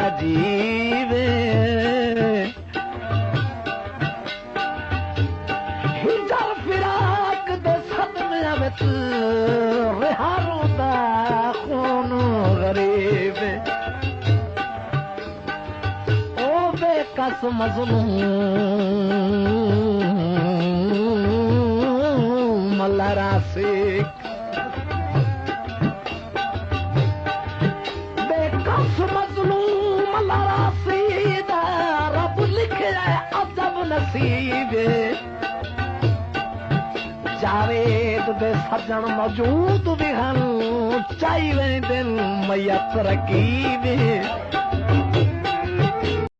अजीब हिजर फिराक दे सदमे विच रिहारों दा खून गरीब ओ बेकस मज़लूम लरासिक बेकस मज़लूम लरासिक रब लिखे अजब नसीब जावेद दे सजन मौजूद भी हन चाही वेंदे मैयत रकीब